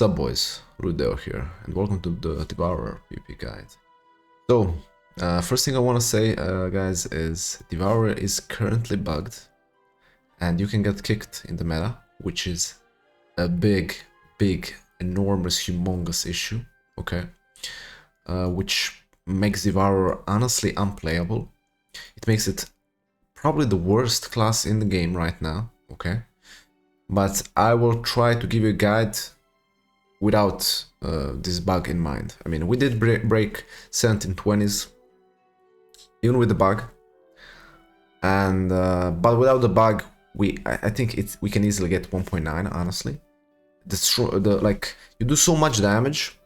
What's up, boys? Rudeo here, and welcome to the Devourer PvP guide. So, first thing I want to say, guys, is Devourer is currently bugged, and you can get kicked in the meta, which is a big, enormous, humongous issue, okay? Which makes Devourer honestly unplayable. It makes it probably the worst class in the game right now, okay? But I will try to give you a guide without this bug in mind. I mean, we did break 1720s, even with the bug, and but without the bug, I think we can easily get 1.9. Honestly, like you do so much damage,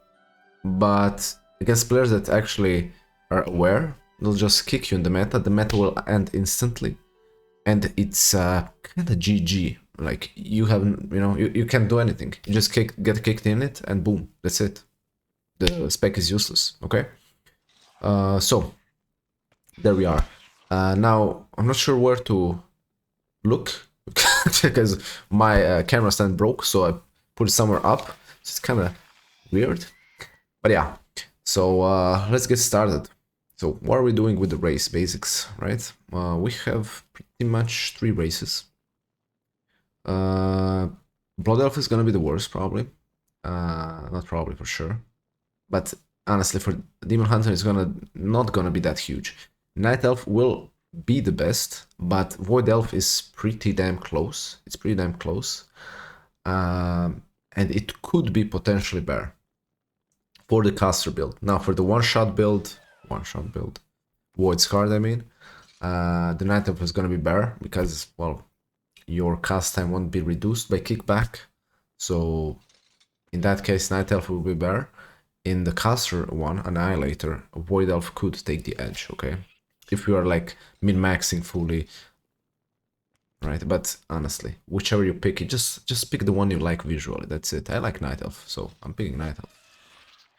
but against players that actually are aware, they'll just kick you in the meta. The meta will end instantly, and it's kind of GG. Like you haven't, you can't do anything. You just get kicked in it, and boom, that's it. The spec is useless. Okay. So there we are. Now I'm not sure where to look because my camera stand broke, so I put it somewhere up. It's kind of weird, but yeah. So let's get started. So what are we doing with the race basics, right? We have pretty much 3 races. Blood Elf is gonna be the worst, probably. Not probably, for sure. But honestly, for Demon Hunter, it's not gonna be that huge. Night Elf will be the best, but Void Elf is pretty damn close. It's pretty damn close. And it could be potentially bear for the caster build. Now, for the one-shot build, Void Scarred, I mean, the Night Elf is gonna be bear because, well, your cast time won't be reduced by kickback, so in that case Night Elf will be better. In the caster one, Annihilator, Void Elf could take the edge, okay? If you are like min-maxing fully, right? But honestly, whichever you pick, you just pick the one you like visually, that's it. I like Night Elf, so I'm picking Night Elf.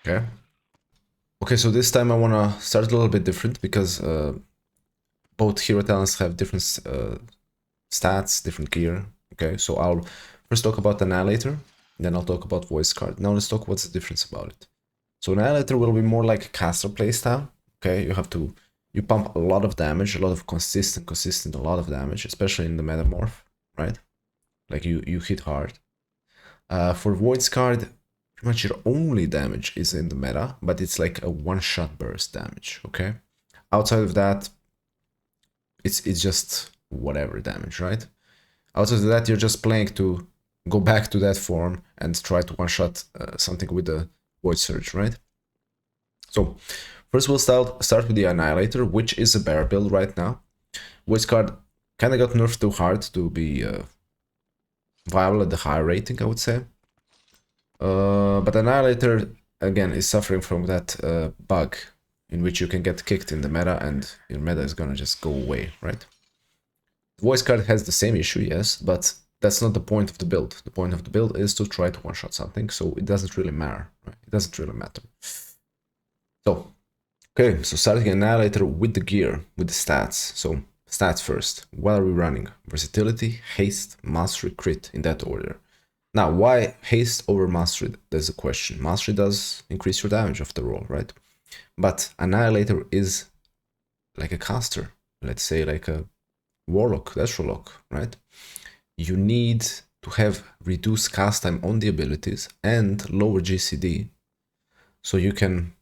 Okay? Okay, so this time I wanna start a little bit different because both hero talents have different stats, different gear. Okay, so I'll first talk about Annihilator, then I'll talk about Voice Card. Now let's talk what's the difference about it. So Annihilator will be more like a caster playstyle. Okay, you pump a lot of damage, a lot of consistent, a lot of damage, especially in the Metamorph, right? Like you hit hard. For Voice Card, pretty much your only damage is in the meta, but it's like a one-shot burst damage. Okay, outside of that, it's just whatever damage, right? Outside of that, you're just playing to go back to that form and try to one-shot something with the Void Surge, right? So first we'll start with the Annihilator, which is a bear build right now. Void card kind of got nerfed too hard to be viable at the higher rating, I would say. But Annihilator, again, is suffering from that bug in which you can get kicked in the meta and your meta is gonna just go away, right? Voice card has the same issue, yes, but that's not the point of the build. The point of the build is to try to one-shot something, so it doesn't really matter, right? It doesn't really matter. So, okay, so starting Annihilator with the gear, with the stats. So, stats first. What are we running? Versatility, haste, mastery, crit, in that order. Now, why haste over mastery? There's a question. Mastery does increase your damage after all, right? But Annihilator is like a caster, let's say like a Warlock, Warlock, right? You need to have reduced cast time on the abilities and lower GCD, so you can,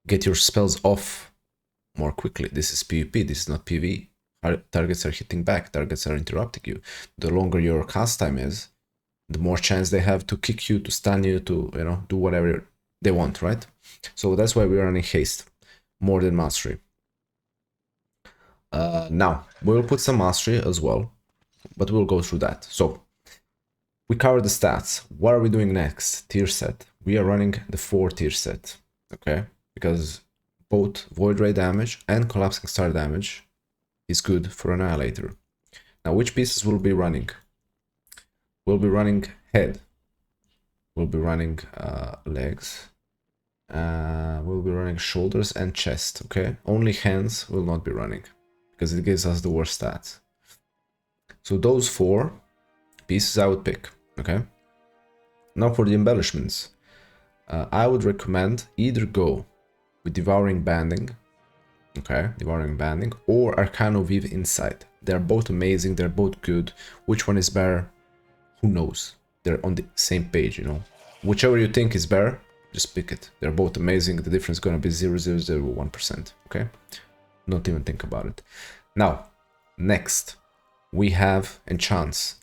get your spells off more quickly. This is PvP, this is not PvE. Targets are hitting back, targets are interrupting you. The longer your cast time is, the more chance they have to kick you, to stun you, to, do whatever they want, right? So that's why we're running haste more than mastery. Now, we'll put some mastery as well, but we'll go through that. So, we covered the stats. What are we doing next? Tier set. We are running the 4-tier set, okay? Because both Void Ray damage and Collapsing Star damage is good for Annihilator. Now, which pieces will be running? We'll be running head. We'll be running legs. We'll be running shoulders and chest, okay? Only hands will not be running, because it gives us the worst stats. So those 4 pieces I would pick, okay? Now for the embellishments. I would recommend either go with Devouring Banding, okay, Devouring Banding, or Arcano Vive Insight. They're both amazing, they're both good. Which one is better? Who knows? They're on the same page, you know. Whichever you think is better, just pick it. They're both amazing, the difference is gonna be 0.001%, okay? Don't even think about it. Now, next, we have Enchants.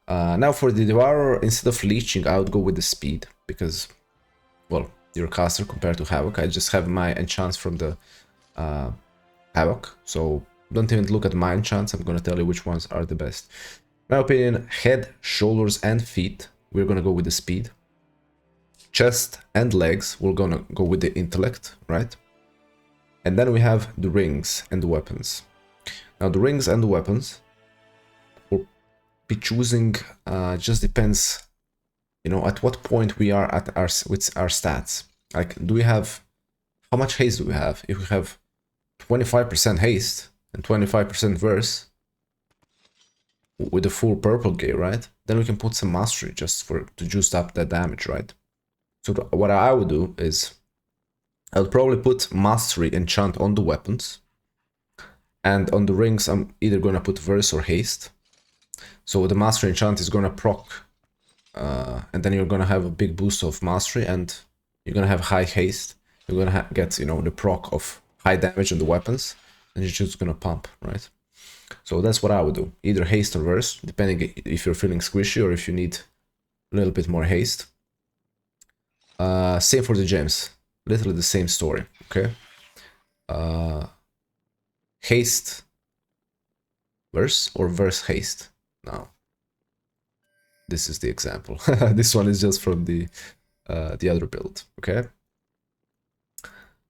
Now for the Devourer, instead of Leeching, I would go with the Speed, because, well, you're a caster compared to Havoc. I just have my enchants from the Havoc, so don't even look at my enchants. I'm gonna tell you which ones are the best. In my opinion, head, shoulders, and feet, we're gonna go with the speed. Chest and legs, we're gonna go with the intellect, right? And then we have the rings and the weapons. Now the rings and the weapons, we'll be choosing, just depends, you know, at what point we are at with our stats. Like, do we have, how much haste do we have? If we have 25% haste and 25% verse with the full purple gear, right? Then we can put some mastery just to juice up that damage, right? So what I would do is I would probably put mastery enchant on the weapons, and on the rings I'm either gonna put verse or haste. So the mastery enchant is gonna proc, and then you're gonna have a big boost of mastery, and you're gonna have high haste. You're gonna get, you know, the proc of high damage on the weapons, and you're just gonna pump, right? So that's what I would do, either haste or verse, depending if you're feeling squishy or if you need a little bit more haste. Same for the gems, literally the same story, okay? Haste verse or verse haste. Now, this is the example. This one is just from the other build, okay?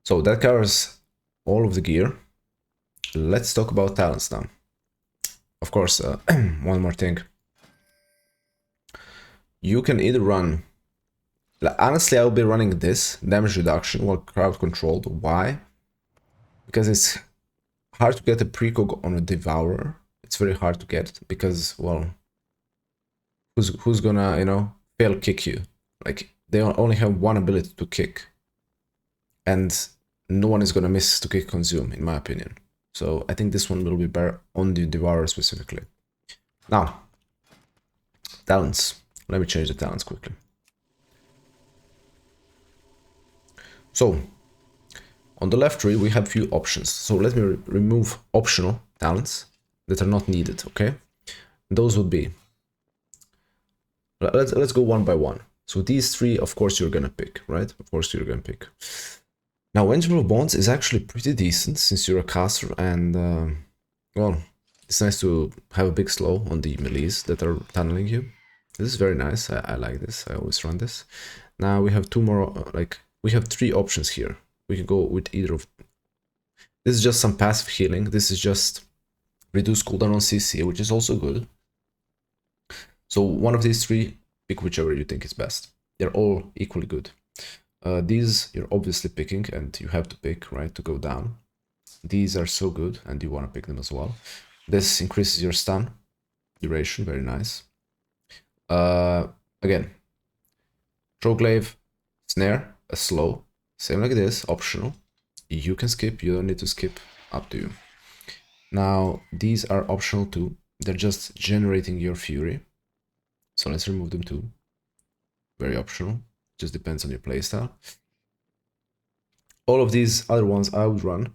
So that covers all of the gear. Let's talk about talents now. Of course, one more thing. You can either run... Honestly, I'll be running this, damage reduction, while crowd controlled. Why? Because it's hard to get a precog on a Devourer. It's very hard to get, because, well, who's gonna, you know, fail kick you? Like, they only have one ability to kick. And no one is gonna miss to kick consume, in my opinion. So I think this one will be better on the Devourer specifically. Now, talents. Let me change the talents quickly. So, on the left tree we have few options. So let me remove optional talents that are not needed, okay? Those would be... Let's go one by one. So these three, of course, you're gonna pick, right? Of course you're gonna pick. Now, Angel of Bonds is actually pretty decent since you're a caster, and well, it's nice to have a big slow on the melees that are tunneling you. This is very nice. I like this. I always run this. Now we have two more, we have three options here. We can go with either of... This is just some passive healing. This is just reduce cooldown on CC, which is also good. So one of these three, pick whichever you think is best. They're all equally good. These you're obviously picking, and you have to pick, right, to go down. These are so good, and you want to pick them as well. This increases your stun duration, very nice. Again, Trogglaive, Snare, a slow, same like this, optional. You can skip, you don't need to skip, up to you. Now, these are optional too. They're just generating your fury. So let's remove them too. Very optional. Just depends on your playstyle. All of these other ones I would run.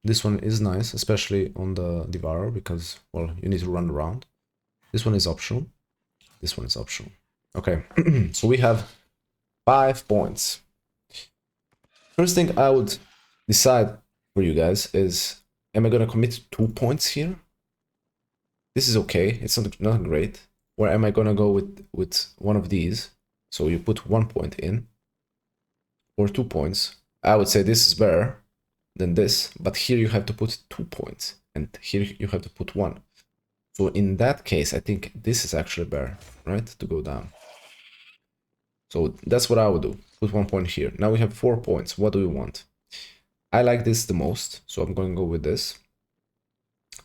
This one is nice, especially on the Devourer, because, well, you need to run around. This one is optional. This one is optional. Okay, so we have 5 points. First thing I would decide for you guys is, am I gonna commit 2 points here? This is okay, it's not great. Or am I gonna go with one of these? So you put 1 point in, or 2 points. I would say this is better than this, but here you have to put 2 points, and here you have to put 1. So in that case, I think this is actually better, right, to go down. So that's what I would do, put 1 point here. Now we have 4 points, what do we want? I like this the most, so I'm going to go with this.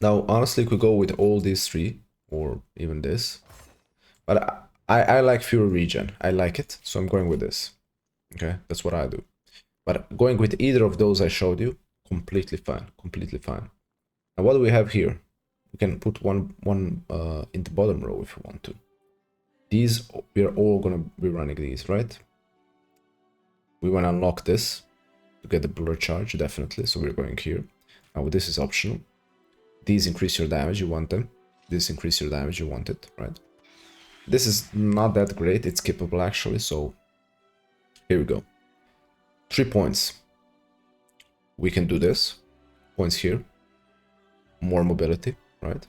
Now, honestly, we could go with all these 3, or even this. But I like Fury Regen. I like it, so I'm going with this. Okay, that's what I do. But going with either of those I showed you, completely fine, completely fine. Now what do we have here? We can put one in the bottom row if you want to. These, we're all gonna be running these, right? We wanna unlock this to get the blur charge, definitely, so we're going here. Now this is optional. These increase your damage, you want them. This increase your damage, you want it, right? This is not that great, it's skippable actually, so here we go. 3 points. We can do this. Points here. More mobility, right?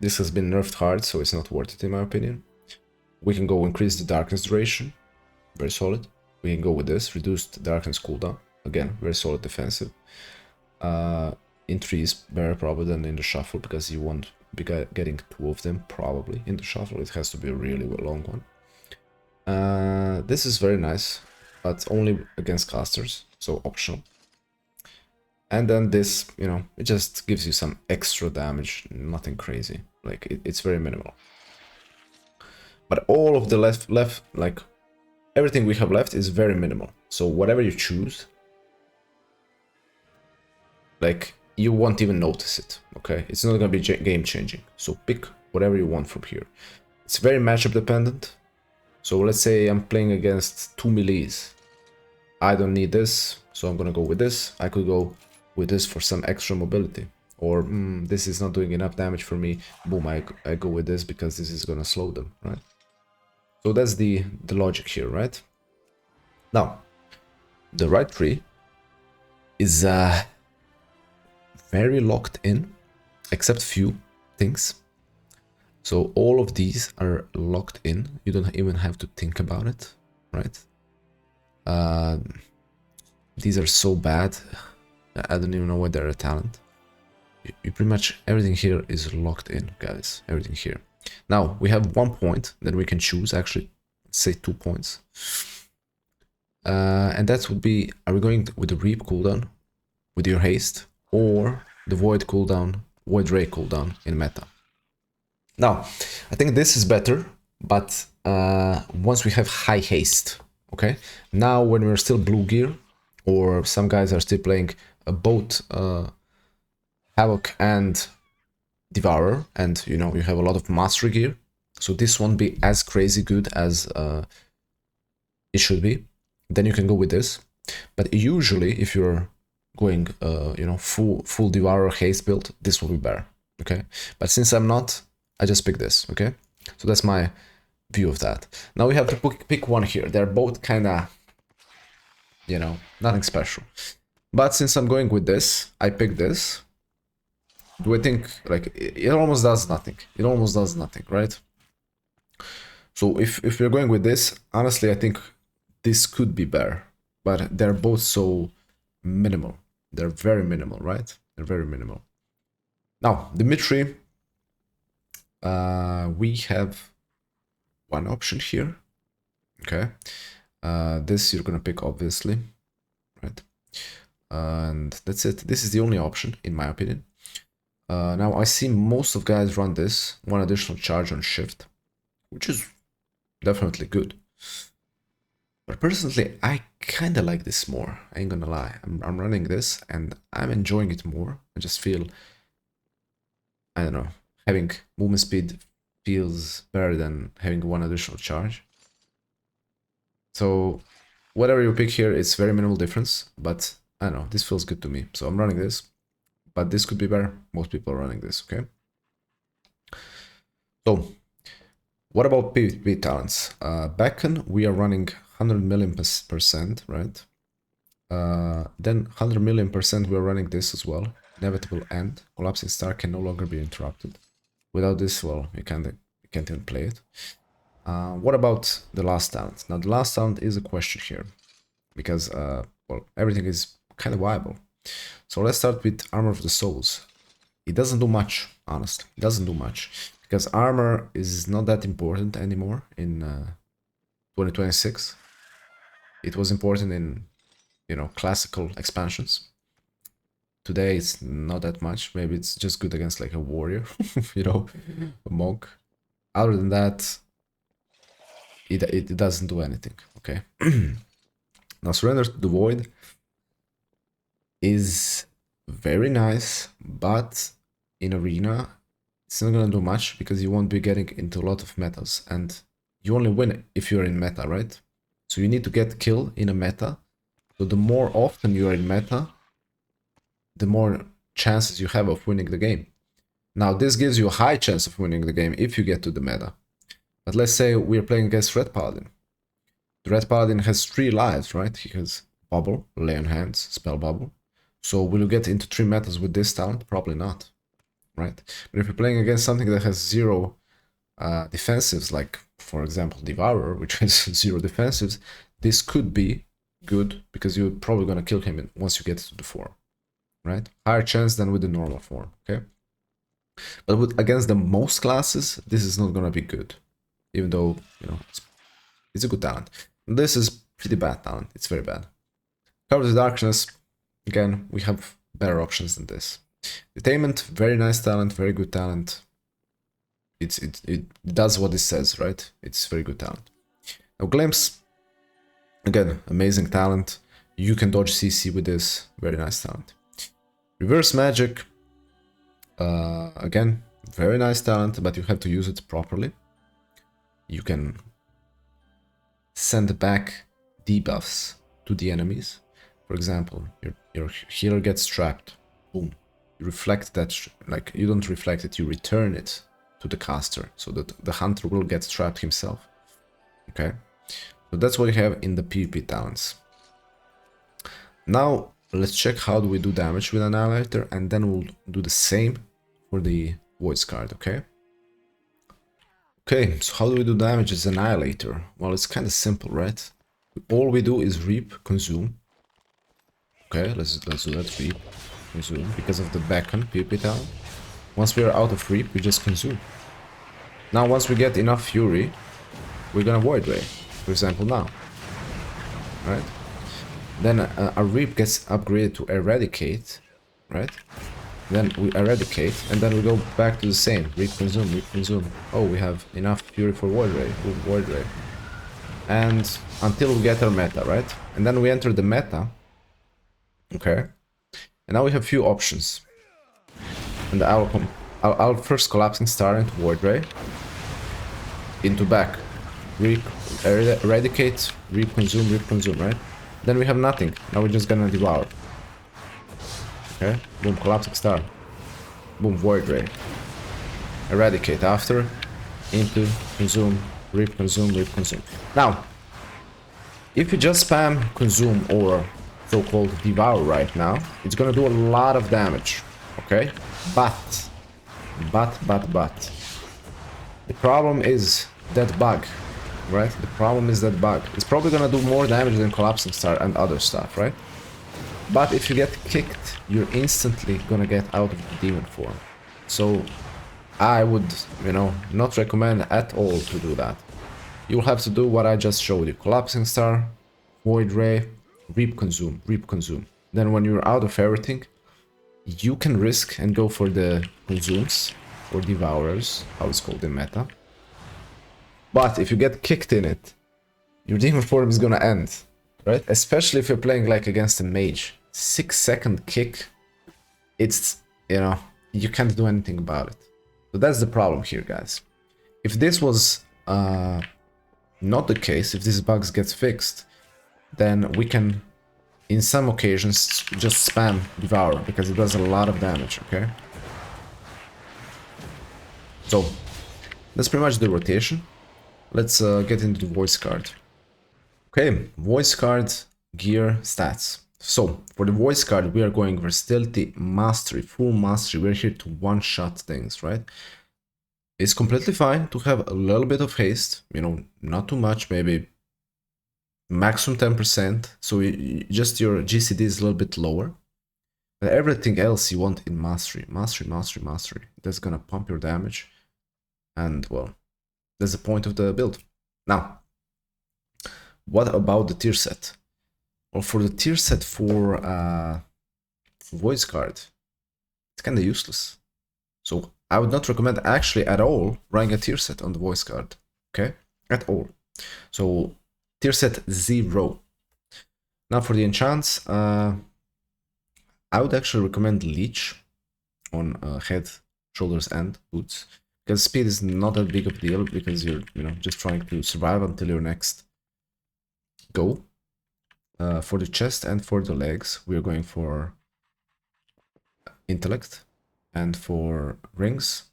This has been nerfed hard, so it's not worth it in my opinion. We can go increase the darkness duration. Very solid. We can go with this. Reduced darkness cooldown. Again, very solid defensive. In 3 is better probably than in the shuffle, because you won't be getting 2 of them probably. In the shuffle it has to be a really long one. This is very nice, but only against casters, so optional. And then this, you know, it just gives you some extra damage, nothing crazy. Like, it's very minimal. But all of the left, like, everything we have left is very minimal. So whatever you choose, like, you won't even notice it, okay? It's not gonna be game-changing. So pick whatever you want from here. It's very matchup dependent. So let's say I'm playing against 2 melees. I don't need this, so I'm gonna go with this. I could go with this for some extra mobility. Or, this is not doing enough damage for me. Boom, I go with this because this is gonna slow them, right? So that's the logic here, right? Now, the right tree is very locked in, except few things. So all of these are locked in. You don't even have to think about it, right? These are so bad. I don't even know why they're a talent. You pretty much, everything here is locked in, guys. Everything here. Now, we have 1 point that we can choose, actually, say 2 points. And that would be, are we going with the Reap cooldown, with your haste, or the Void cooldown, Void Ray cooldown in meta? Now, I think this is better, but once we have high haste, okay? Now, when we're still blue gear, or some guys are still playing both Havoc and Devourer, and you know, you have a lot of mastery gear, so this won't be as crazy good as it should be. Then you can go with this. But usually, if you're going, you know, full Devourer haste build, this will be better, okay? But since I'm not, I just pick this, okay? So that's my view of that. Now we have to pick one here. They're both kind of, you know, nothing special. But since I'm going with this, I pick this. Do I think, like, it almost does nothing. It almost does nothing, right? So if we're going with this, honestly, I think this could be better. But they're both so minimal. They're very minimal, right? They're very minimal. Now, the mid tree, we have one option here. Okay. This you're gonna pick, obviously, right? And that's it. This is the only option, in my opinion. Now, I see most of guys run this, 1 additional charge on shift, which is definitely good. But personally, I kind of like this more. I ain't gonna lie. I'm running this, and I'm enjoying it more. I just feel, I don't know, having movement speed feels better than having 1 additional charge. So, whatever you pick here, it's very minimal difference, but I don't know, this feels good to me. So I'm running this. But this could be better. Most people are running this, okay? So, what about PvP talents? Beacon, we are running 100 million %, right? Then 100 million %, we are running this as well. Inevitable End. Collapsing Star can no longer be interrupted. Without this, well, you can't even play it. What about the last talent? Now, the last talent is a question here. Because, well, everything is kind of viable. So let's start with Armor of the Souls. It doesn't do much, honestly. It doesn't do much. Because armor is not that important anymore in 2026. It was important in, you know, classical expansions. Today it's not that much. Maybe it's just good against like a warrior, you know, a monk. Other than that, it doesn't do anything, okay? Now, Surrender to the Void is very nice, but in Arena, it's not gonna do much because you won't be getting into a lot of metas, and you only win if you're in meta, right? So you need to get kill in a meta. So the more often you are in meta, the more chances you have of winning the game. Now, this gives you a high chance of winning the game if you get to the meta. But let's say we're playing against Red Paladin. The Red Paladin has 3 lives, right? He has Bubble, Lay on Hands, Spell Bubble. So will you get into 3 metas with this talent? Probably not, right? But if you're playing against something that has 0 defensives, like, for example, Devourer, which has 0 defensives, this could be good because you're probably going to kill him once you get to the form, right? Higher chance than with the normal form, okay? But against the most classes, this is not going to be good, even though, you know, it's a good talent. This is pretty bad talent. It's very bad. Cover the Darkness. Again, we have better options than this. Detainment, very nice talent, very good talent. It does what it says, right? It's very good talent. Now, Glimpse, again, amazing talent. You can dodge CC with this, very nice talent. Reverse Magic, again, very nice talent, but you have to use it properly. You can send back debuffs to the enemies. For example, your healer gets trapped. Boom. You reflect that, like, you don't reflect it, you return it to the caster, so that the hunter will get trapped himself. Okay? So that's what you have in the PvP talents. Now, let's check how do we do damage with Annihilator, and then we'll do the same for the Voice card, okay? Okay, so how do we do damage as Annihilator? Well, it's kind of simple, right? All we do is reap, consume. Okay, let's do that, reap, consume, because of the beacon, PvP talent. Once we are out of reap, we just consume. Now, once we get enough fury, we're gonna Void Ray, for example, now. Right? Then a reap gets upgraded to eradicate, right? Then we eradicate, and then we go back to the same. Reap, consume, reap, consume. Oh, we have enough fury for Void Ray. Void Ray. And until we get our meta, right? And then we enter the meta. Okay. And now we have few options. And I'll first Collapsing Star into Void Ray. Into back. Reap, eradicate, reap, consume, right? Then we have nothing. Now we're just gonna Devour. Okay, boom, Collapsing Star. Boom, Void Ray. Eradicate after. Into, consume, reap, consume, reap, consume. Now, if you just spam consume or so-called Devour right now, it's gonna do a lot of damage. Okay? But. The problem is that bug. Right? The problem is that bug. It's probably gonna do more damage than Collapsing Star and other stuff, right? But if you get kicked, you're instantly gonna get out of the demon form. So I would, you know, not recommend at all to do that. You'll have to do what I just showed you. Collapsing Star, Void Ray, reap, consume, reap, consume. Then when you're out of everything, you can risk and go for the consumes or devourers, how it's called in meta. But if you get kicked in it, your demon form is gonna end, right? Especially if you're playing like against a mage. 6-second kick, it's, you know, you can't do anything about it. So that's the problem here, guys. If this was not the case, if this bug gets fixed, then we can, in some occasions, just spam Devour, because it does a lot of damage, okay? So, that's pretty much the rotation. Let's get into the Voice card. Okay, Voice card, gear, stats. So, for the Voice card, we are going Versatility, Mastery, Full Mastery. We're here to one-shot things, right? It's completely fine to have a little bit of haste, you know, not too much, maybe maximum 10%. So just your GCD is a little bit lower. But everything else you want in Mastery. Mastery. That's gonna pump your damage. And, well, that's the point of the build. Now, what about the tier set? Well, for the tier set for Voice card, it's kind of useless. So I would not recommend actually at all running a tier set on the Voice card. Okay? At all. So tier set 0. Now for the enchants, I would actually recommend Leech on head, shoulders, and boots, because speed is not that big of a deal because you're just trying to survive until your next go. For the chest and for the legs, we're going for intellect, and for rings,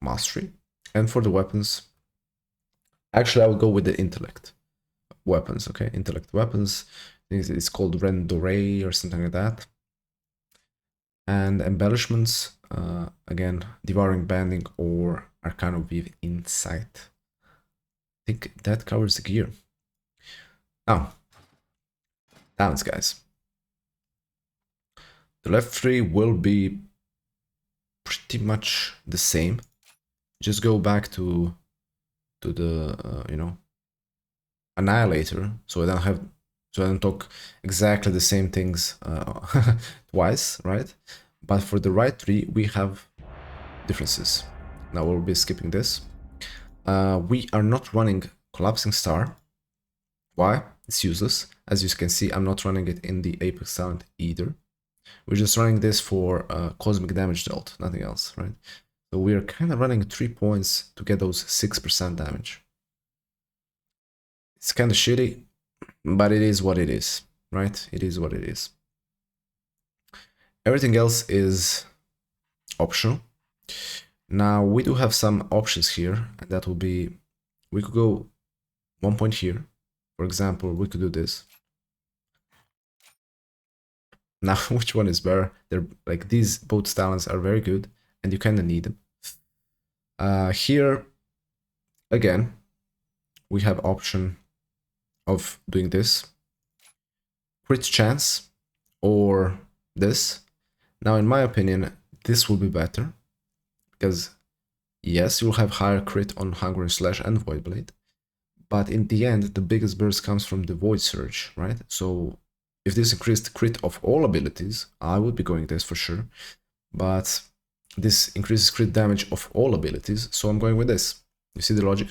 mastery, and for the weapons, actually I would go with the intellect weapons. Okay, intellect weapons. I think it's called Rendore or something like that. And embellishments, again, devouring banding or arcana weave insight. I think that covers the gear. Now, talents, guys. The left three will be pretty much the same. Just go back to the Annihilator, so I don't talk exactly the same things twice, right? But for the right three, we have differences. Now we'll be skipping this. We are not running Collapsing Star. Why? It's useless. As you can see, I'm not running it in the Apex talent either. We're just running this for cosmic damage dealt, nothing else, right? So we're kind of running 3 points to get those 6% damage. It's kind of shitty, but it is what it is, right? It is what it is. Everything else is optional. Now we do have some options here, and that will be, we could go 1 point here. For example, we could do this. Now, which one is better? They're like, these both talents are very good, and you kind of need them. Here, again, we have option of doing this, crit chance, or this. Now, in my opinion, this will be better, because yes, you'll have higher crit on Hunger and Slash and Void Blade, but in the end, the biggest burst comes from the Void Surge, right? So if this increased crit of all abilities, I would be going this for sure, but this increases crit damage of all abilities, so I'm going with this. You see the logic?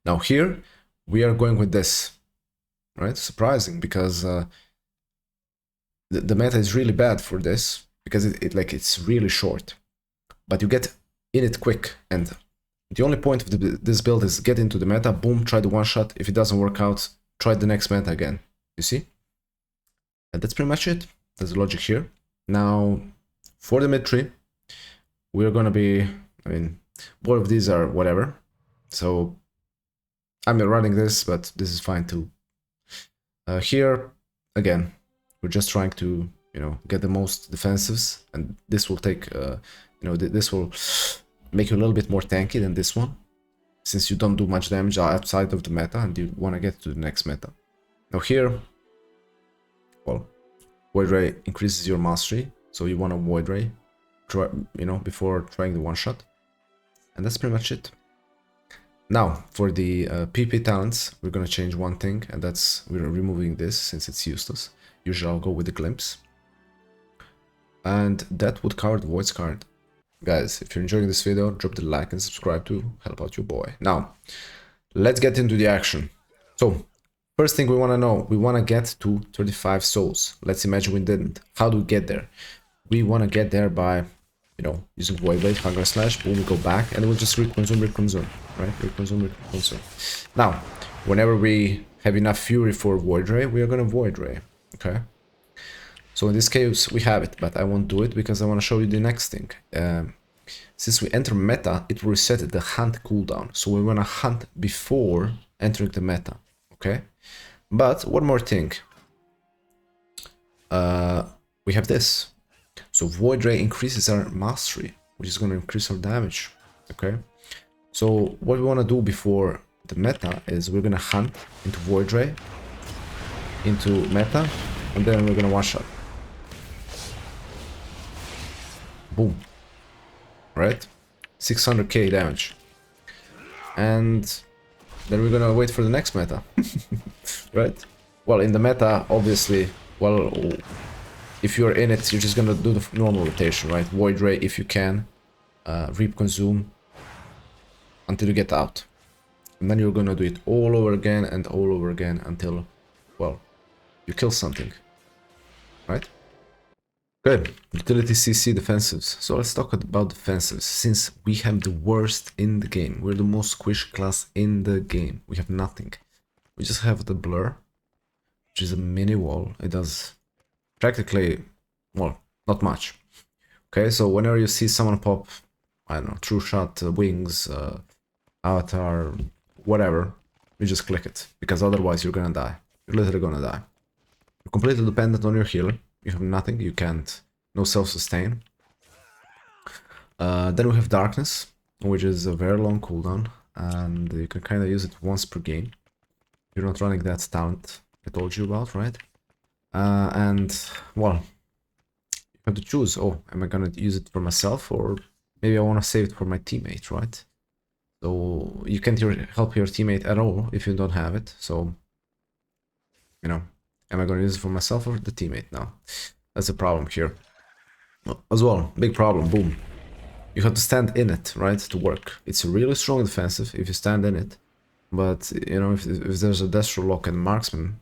Now here, we are going with this, right? Surprising, because the meta is really bad for this, because it's really short, but you get in it quick, and the only point of this build is get into the meta, boom, try the one shot. If it doesn't work out, try the next meta again. You see? And that's pretty much it. That's the logic here. Now, for the mid tree, we're gonna be, both of these are whatever. So I'm running this, but this is fine too. Here, again, we're just trying to, get the most defensives, and this will take, this will make you a little bit more tanky than this one, since you don't do much damage outside of the meta, and you want to get to the next meta. Now here, well, Void Ray increases your mastery, so you want to Void Ray, before trying the one shot, and that's pretty much it. Now, for the PP talents, we're gonna change one thing, and that's, we're removing this since it's useless. Usually I'll go with the Glimpse. And that would cover the Void's card. Guys, if you're enjoying this video, drop the like and subscribe to help out your boy. Now, let's get into the action. So, first thing we want to know, we want to get to 35 souls. Let's imagine we didn't. How do we get there? We want to get there by, using Void Blade, Hunger Slash, boom, we go back, and we'll just reconsume, right? Reconsume. Now, whenever we have enough Fury for Void Ray, we are going to Void Ray, okay? So in this case, we have it, but I won't do it because I want to show you the next thing. Since we enter meta, it will reset the hunt cooldown. So we want to hunt before entering the meta, okay? But one more thing. We have this. So Void Ray increases our mastery, which is going to increase our damage, okay? So what we want to do before the meta is we're going to hunt into Void Ray, into meta, and then we're going to one-shot. Boom. Right? 600k damage. And then we're gonna wait for the next meta. Right? Well, in the meta, obviously, well, if you're in it, you're just gonna do the normal rotation, right? Void Ray if you can, Reap Consume until you get out. And then you're gonna do it all over again and all over again until, well, you kill something, right? Good. Utility CC defensives. So let's talk about defensives. Since we have the worst in the game, we're the most squishy class in the game. We have nothing. We just have the blur, which is a mini wall. It does practically, well, not much. Okay, so whenever you see someone pop, I don't know, true shot, wings, avatar, whatever, you just click it, because otherwise you're gonna die. You're literally gonna die. You're completely dependent on your healer. You have nothing, you can't, no self-sustain. Then we have darkness, which is a very long cooldown, and you can kind of use it once per game. You're not running that talent I told you about, right? And, well, you have to choose, oh, am I gonna use it for myself, or maybe I want to save it for my teammate, right? So you can't help your teammate at all if you don't have it, so, you know, am I gonna use it for myself or the teammate now? That's a problem here. As well, big problem, boom. You have to stand in it, right, to work. It's really strong defensive if you stand in it, but, you know, if there's a Destro lock and marksman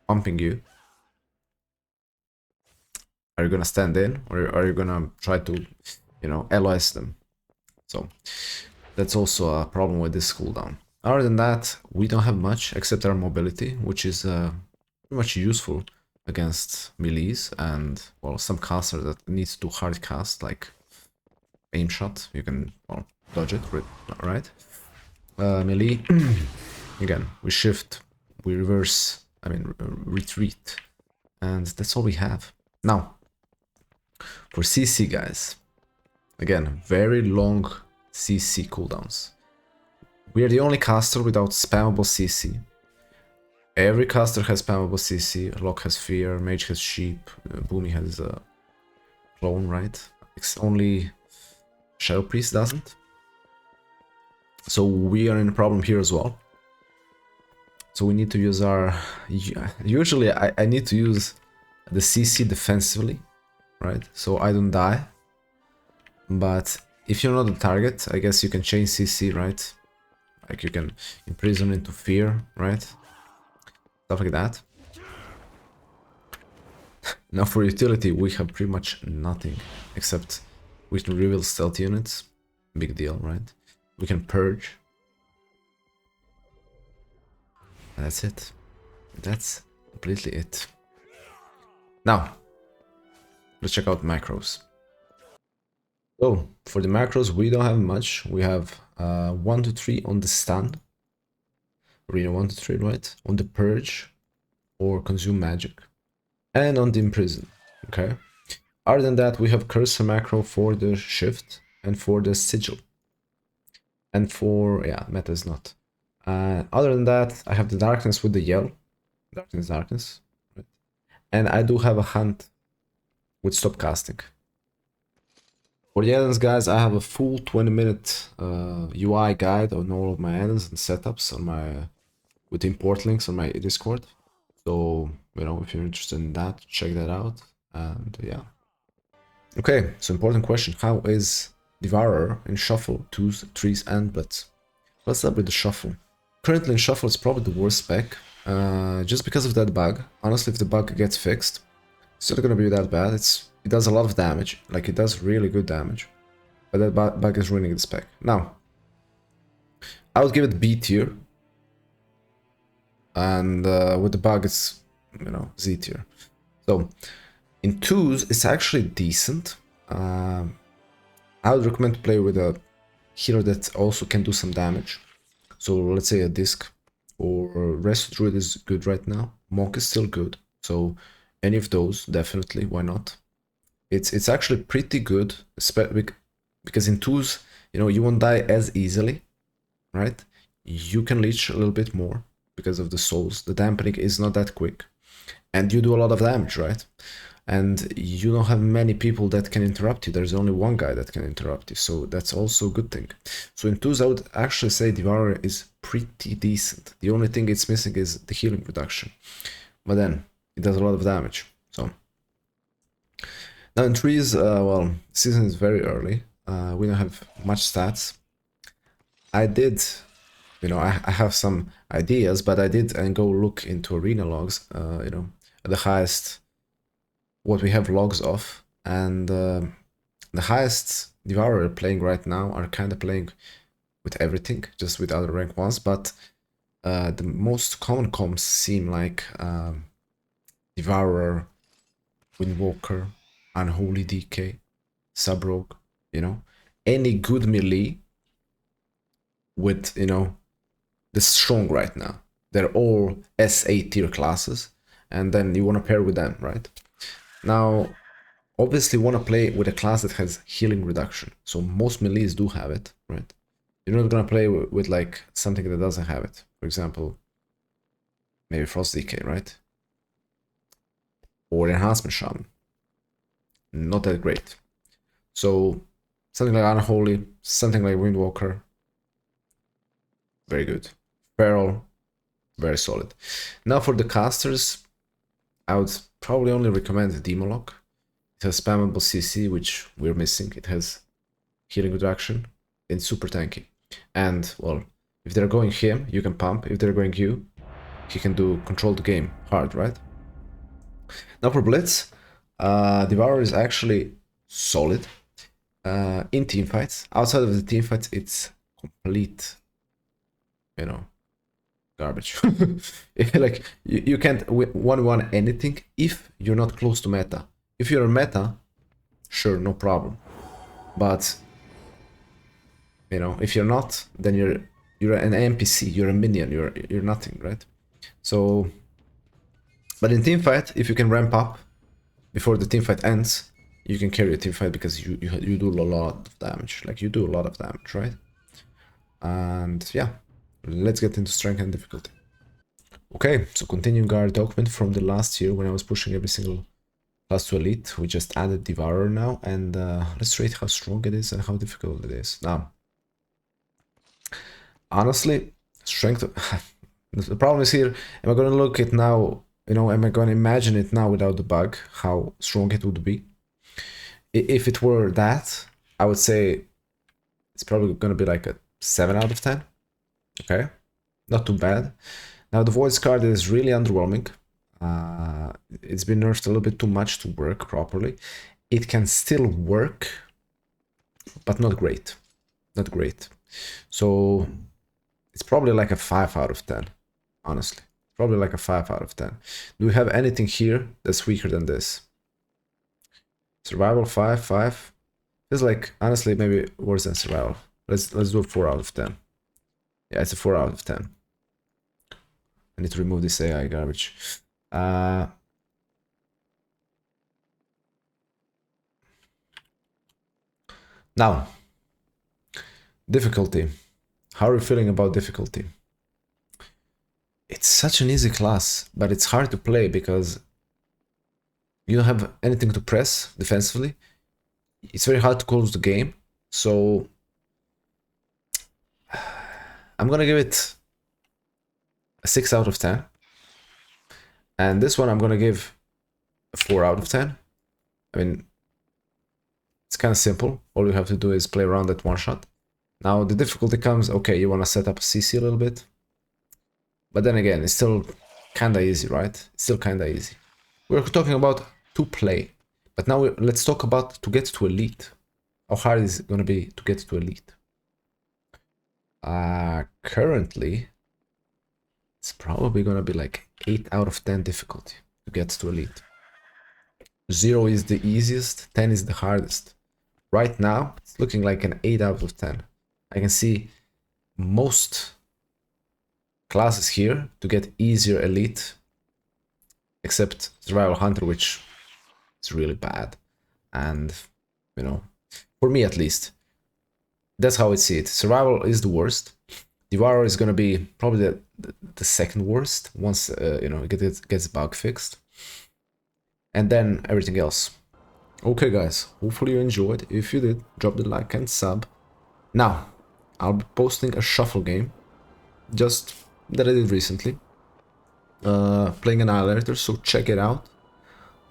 pumping you, are you gonna stand in, or are you gonna try to, you know, allies them? So, that's also a problem with this cooldown. Other than that, we don't have much except our mobility, which is pretty much useful against melees and, well, some caster that needs to hard cast, like aim shot. You can, well, dodge it, right? Melee, again, we shift, we reverse, I mean, retreat, and that's all we have. Now, for CC, guys, again, very long CC cooldowns. We are the only caster without spammable CC. Every caster has spammable CC. Locke has Fear, Mage has Sheep, Boomy has Clone, right? It's only Shadow Priest doesn't. So we are in a problem here as well. So we need to use our... Usually I need to use the CC defensively, right? So I don't die. But if you're not the target, I guess you can change CC, right? Like you can imprison into Fear, right? Stuff like that. Now for utility, we have pretty much nothing, except we can reveal stealth units. Big deal, right? We can purge. And that's it. That's completely it. Now, let's check out macros. So, for the macros, we don't have much. We have 1 to 3 on the stun. Arena 1 to 3, right? On the purge or consume magic. And on the imprison, okay? Other than that, we have cursor macro for the shift and for the sigil. And for, yeah, meta is not. Other than that, I have the darkness with the yell. Darkness. Right? And I do have a hunt with stop casting. For the Addons, guys, I have a full 20-minute UI guide on all of my Addons and setups on my with import links on my Discord. So, you know, if you're interested in that, check that out. And yeah. Okay, so important question. How is Devourer in Shuffle, 2s, 3s, and Blitz? Let's start with the Shuffle. Currently in Shuffle, it's probably the worst spec. Just because of that bug. Honestly, if the bug gets fixed, it's not gonna be that bad. It does a lot of damage, like it does really good damage, but that bug is ruining the spec. Now, I would give it B tier, and with the bug it's, you know, Z tier. So, in 2s, it's actually decent. I would recommend to play with a hero that also can do some damage. So let's say a Disc or Resto Druid is good right now. Monk is still good, so any of those, definitely, why not? It's actually pretty good, because in 2s, you know, you won't die as easily, right? You can leech a little bit more because of the souls. The dampening is not that quick, and you do a lot of damage, right? And you don't have many people that can interrupt you. There's only one guy that can interrupt you, so that's also a good thing. So in 2s, I would actually say Devourer is pretty decent. The only thing it's missing is the healing reduction, but then it does a lot of damage. So now in 3s, well, season is very early. We don't have much stats. I did you know, I have some ideas, but I did and go look into arena logs, you know, at the highest, what we have logs of, and the highest Devourer playing right now are kind of playing with everything, just with other rank ones, but the most common comps seem like Devourer, Windwalker, Unholy DK, Subrogue, you know, any good melee with, you know, the strong right now. They're all SA tier classes, and then you want to pair with them, right? Now, obviously, you want to play with a class that has healing reduction. So most melees do have it, right? You're not gonna play with like something that doesn't have it. For example, maybe Frost DK, right? Or Enhancement Shaman. Not that great. So something like Unholy, something like Windwalker, very good. Feral, very solid. Now for the casters, I would probably only recommend Demolock. It has spammable CC, which we're missing. It has healing reduction. It's super tanky. And, well, if they're going him, you can pump. If they're going you, he can do control the game hard, right? Now for Blitz, Devourer is actually solid in teamfights. Outside of the teamfights, it's complete, you know, garbage. Like, you can't 1v1 anything if you're not close to meta. If you're a meta, sure, no problem. But, you know, if you're not, then you're an NPC, you're a minion, you're nothing, right? So, but in teamfight, if you can ramp up before the teamfight ends, you can carry a teamfight because you do a lot of damage. Like, you do a lot of damage, right? And yeah, let's get into strength and difficulty. Okay, so continuing our document from the last year when I was pushing every single class to elite, we just added Devourer now, and let's rate how strong it is and how difficult it is. Now, honestly, strength. The problem is here, am I going to look at now, you know, am I going to imagine it now without the bug, how strong it would be? If it were that, I would say it's probably going to be like a 7 out of 10. Okay, not too bad. Now the voice card is really underwhelming. It's been nerfed a little bit too much to work properly. It can still work, but not great. Not great. So it's probably like a 5 out of 10, honestly. Probably like a 5 out of 10. Do we have anything here that's weaker than this? Survival 5, 5. It's like, honestly, maybe worse than survival. Let's do a 4 out of 10. Yeah, it's a 4 out of 10. I need to remove this AI garbage. Now, difficulty. How are you feeling about difficulty? It's such an easy class, but it's hard to play because you don't have anything to press defensively. It's very hard to close the game, so I'm gonna give it a 6 out of 10. And this one I'm gonna give a 4 out of 10. I mean, it's kind of simple. All you have to do is play around at one shot. Now the difficulty comes, okay, you want to set up a CC a little bit. But then again, it's still kinda easy, right? It's still kinda easy. We're talking about to play. But now let's talk about to get to elite. How hard is it gonna be to get to elite? Currently, it's probably gonna be like 8 out of 10 difficulty to get to elite. 0 is the easiest, 10 is the hardest. Right now, it's looking like an 8 out of 10. I can see most classes here to get easier elite, except Survival Hunter, which is really bad. And, you know, for me at least, that's how I see it. Survival is the worst. Devourer is gonna be probably the second worst once you know, it gets bug fixed, and then everything else. Okay, guys, hopefully you enjoyed. If you did, drop the like and sub. Now, I'll be posting a shuffle game, just that I did recently, playing Annihilator, so check it out.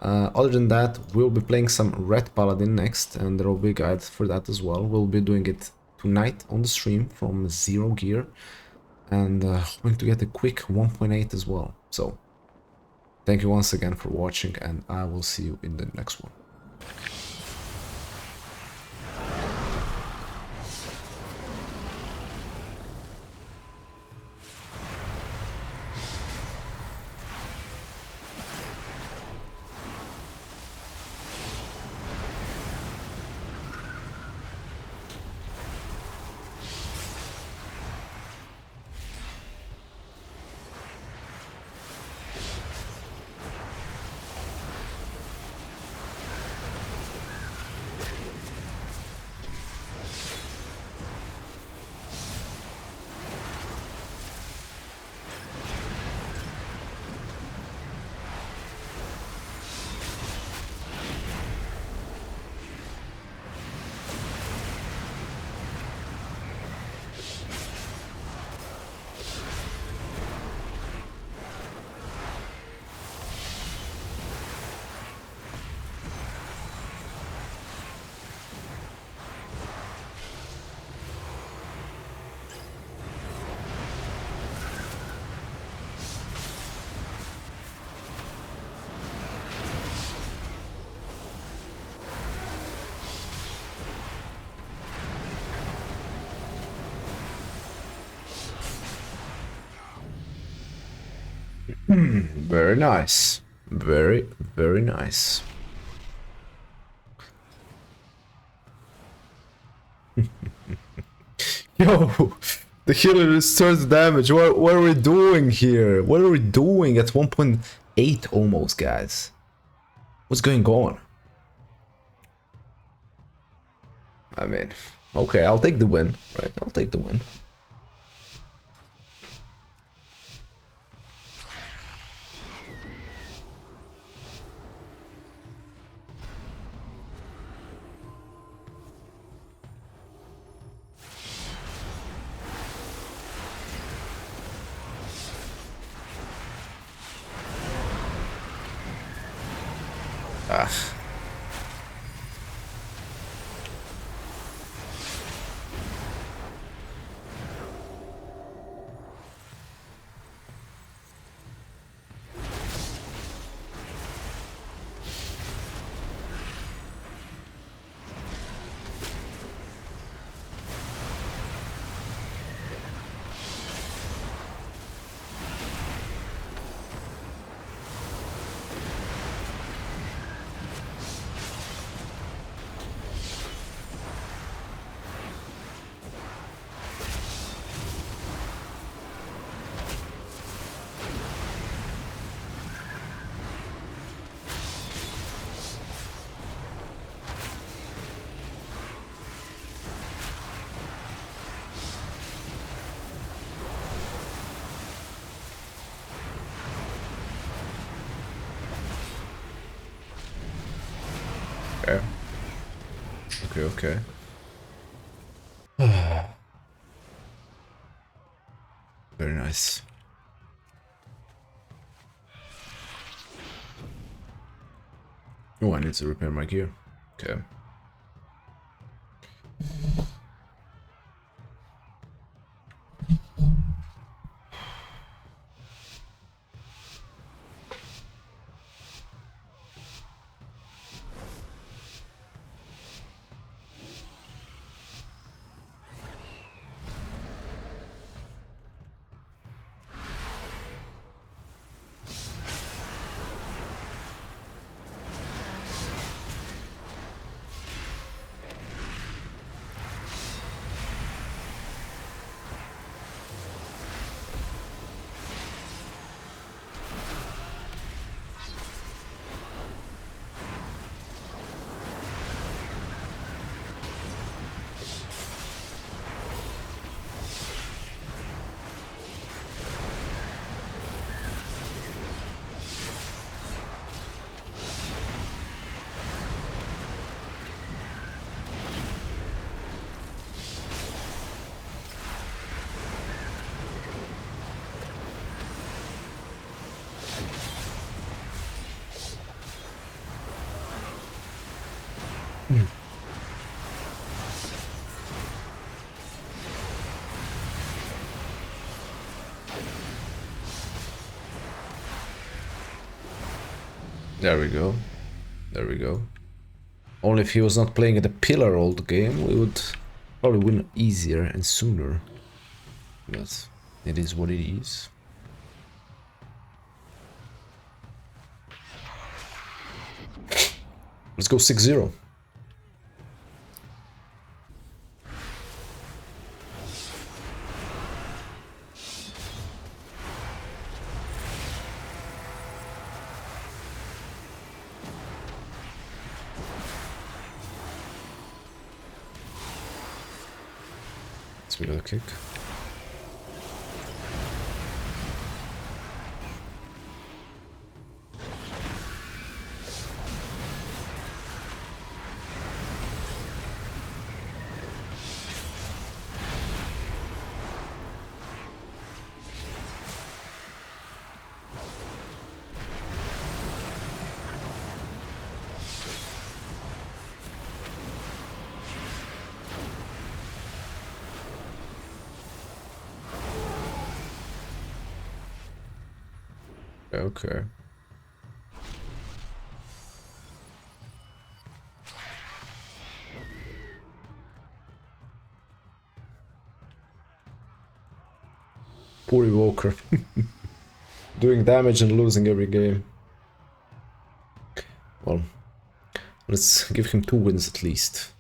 Other than that, we'll be playing some Red Paladin next, and there will be a guide for that as well. We'll be doing it tonight on the stream from 0 gear. and hoping to get a quick 1.8 as well. So thank you once again for watching, and I will see you in the next one. Very nice. Very, very nice. Yo, the healer restores damage. What are we doing here? What are we doing at 1.8 almost, guys? What's going on? I mean, okay, I'll take the win, right? I'll take the win. Ah. Okay. Okay. Very nice. Oh, I need to repair my gear. Okay. There we go. There we go. Only if he was not playing at a pillar all the game, we would probably win easier and sooner. But it is what it is. Let's go 6-0. We got a kick. Okay. Poor Evoker. Doing damage and losing every game. Well, let's give him 2 wins at least.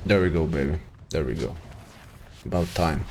There we go, baby. There we go. About time.